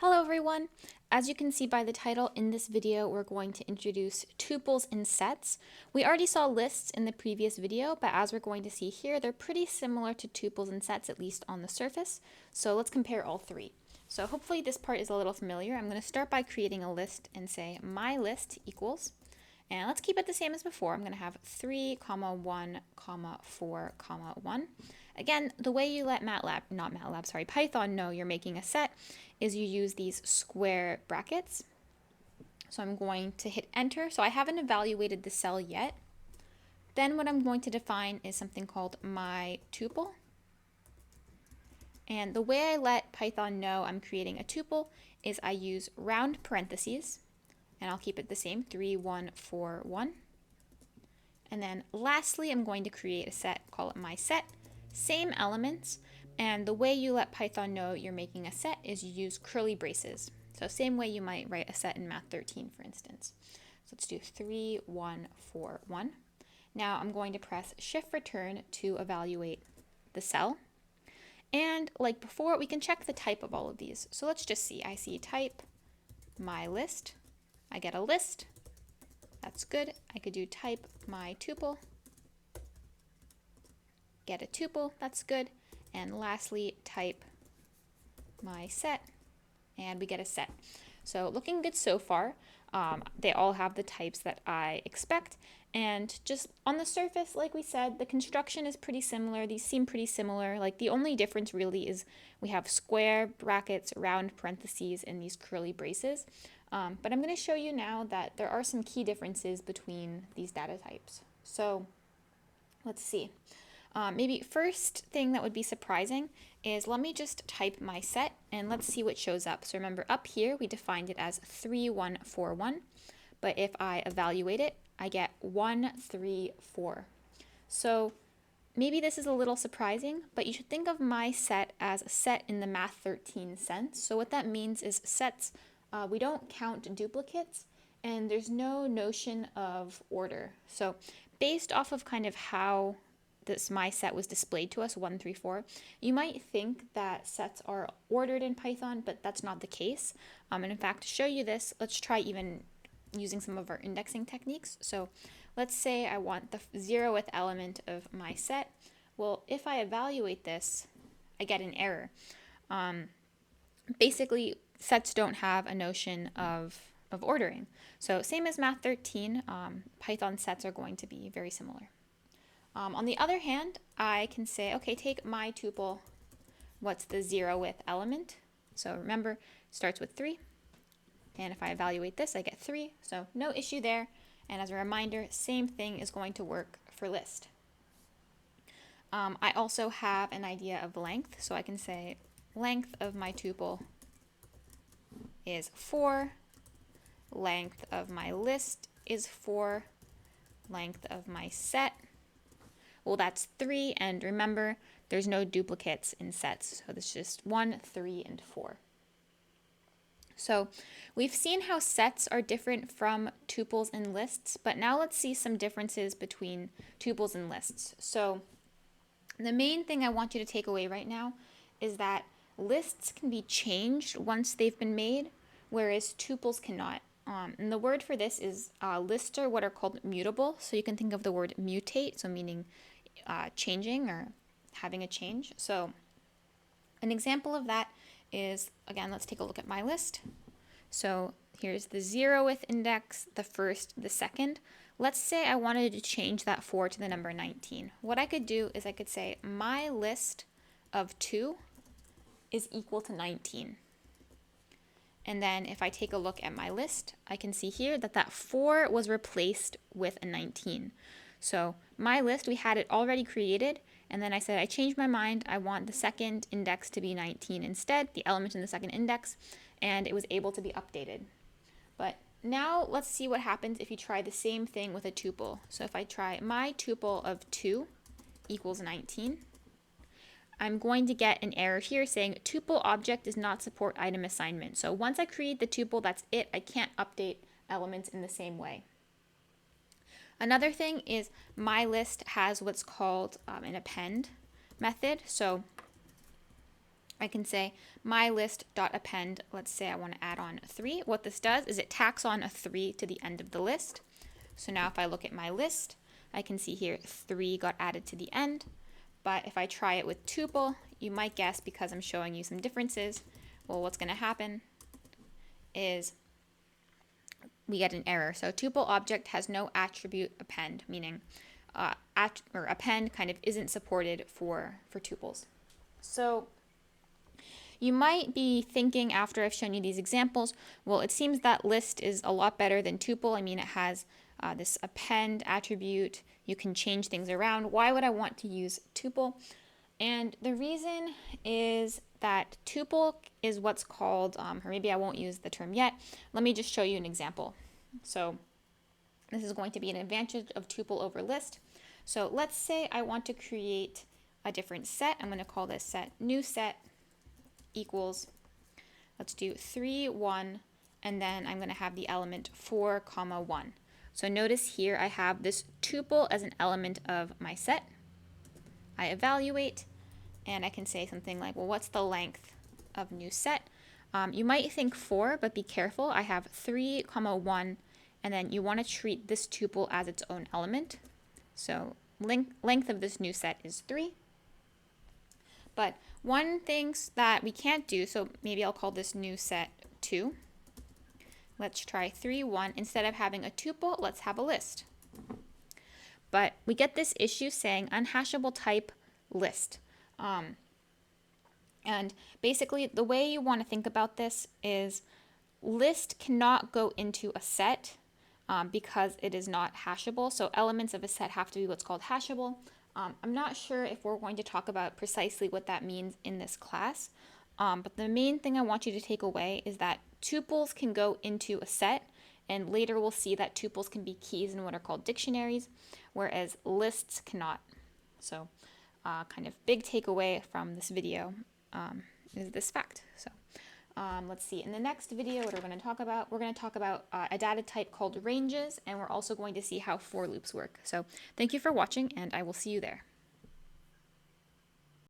Hello everyone! As you can see by the title, in this video we're going to introduce tuples and sets. We already saw lists in the previous video, but as we're going to see here, they're pretty similar to tuples and sets, at least on the surface. So let's compare all three. So hopefully this part is a little familiar. I'm going to start by creating a list and say my list equals, and let's keep it the same as before. I'm going to have 3, 1, 4, 1. Again, the way you let Python know you're making a set is you use these square brackets. So I'm going to hit enter. So I haven't evaluated the cell yet. Then what I'm going to define is something called my tuple. And the way I let Python know I'm creating a tuple is I use round parentheses, and I'll keep it the same, 3, 1, 4, 1. And then lastly, I'm going to create a set, call it my set, same elements. And the way you let Python know you're making a set is you use curly braces. So same way you might write a set in Math 13, for instance. So let's do 3, 1, 4, 1. Now I'm going to press Shift Return to evaluate the cell. And like before, we can check the type of all of these. So let's just see. I see type, my list. I get a list. That's good. I could do type my tuple. Get a tuple. That's good. And lastly, type my set, and we get a set. So looking good so far. They all have the types that I expect. And just on the surface, like we said, the construction is pretty similar. These seem pretty similar. Like the only difference really is we have square brackets, round parentheses, and these curly braces. But I'm going to show you now that there are some key differences between these data types. So let's see. Maybe first thing that would be surprising is let me just type my set and let's see what shows up. So remember up here we defined it as 3, 1, 4, 1, but if I evaluate it, I get 1, 3, 4. So maybe this is a little surprising, but you should think of my set as a set in the Math 13 sense. So what that means is sets, we don't count duplicates, and there's no notion of order. So based off of kind of how this my set was displayed to us, 1, 3, 4, you might think that sets are ordered in Python, but that's not the case. And in fact, to show you this, let's try even using some of our indexing techniques. So let's say I want the 0th element of my set. Well, if I evaluate this, I get an error. Basically, sets don't have a notion of ordering. So same as Math 13, Python sets are going to be very similar. On the other hand, I can say, okay, take my tuple, what's the 0th element? So remember, it starts with 3. And if I evaluate this, I get 3. So no issue there. And as a reminder, same thing is going to work for list. I also have an idea of length. So I can say length of my tuple is 4. Length of my list is 4. Length of my set, well, that's 3, and remember, there's no duplicates in sets, so it's just 1, 3, and 4. So we've seen how sets are different from tuples and lists, but now let's see some differences between tuples and lists. So the main thing I want you to take away right now is that lists can be changed once they've been made, whereas tuples cannot. And the word for this is lists are what are called mutable, so you can think of the word mutate, so meaning changing or having a change. So an example of that is, again, let's take a look at my list. So here's the 0th index, the 1st, the 2nd. Let's say I wanted to change that 4 to the number 19. What I could do is I could say my list of 2 is equal to 19. And then if I take a look at my list, I can see here that that 4 was replaced with a 19. So my list, we had it already created, and then I said I changed my mind. I want the second index to be 19 instead, the element in the second index, and it was able to be updated. But now let's see what happens if you try the same thing with a tuple. So if I try my tuple of 2 equals 19, I'm going to get an error here saying tuple object does not support item assignment. So once I create the tuple, that's it. I can't update elements in the same way. Another thing is my list has what's called an append method. So I can say my list.append. Let's say I want to add on 3. What this does is it tacks on a 3 to the end of the list. So now if I look at my list, I can see here 3 got added to the end. But if I try it with tuple, you might guess, because I'm showing you some differences, well, what's going to happen is we get an error. So tuple object has no attribute append, meaning append kind of isn't supported for tuples. So you might be thinking, after I've shown you these examples, well, it seems that list is a lot better than tuple. I mean, it has this append attribute. You can change things around. Why would I want to use tuple? And the reason is that tuple is what's called, or maybe I won't use the term yet. Let me just show you an example. So this is going to be an advantage of tuple over list. So let's say I want to create a different set. I'm going to call this set new set equals, let's do 3, 1, and then I'm going to have the element 4, 1. So notice here I have this tuple as an element of my set. I evaluate, and I can say something like, well, what's the length of new set? You might think 4, but be careful. I have 3, 1, and then you want to treat this tuple as its own element. So length of this new set is 3. But one thing that we can't do, so maybe I'll call this new set 2. Let's try 3, 1. Instead of having a tuple, let's have a list. But we get this issue saying unhashable type list. And basically, the way you want to think about this is list cannot go into a set because it is not hashable. So elements of a set have to be what's called hashable. I'm not sure if we're going to talk about precisely what that means in this class, but the main thing I want you to take away is that tuples can go into a set, and later we'll see that tuples can be keys in what are called dictionaries, whereas lists cannot. So kind of big takeaway from this video is this fact. So let's see, in the next video, what we're going to talk about, a data type called ranges, and we're also going to see how for loops work. So thank you for watching, and I will see you there.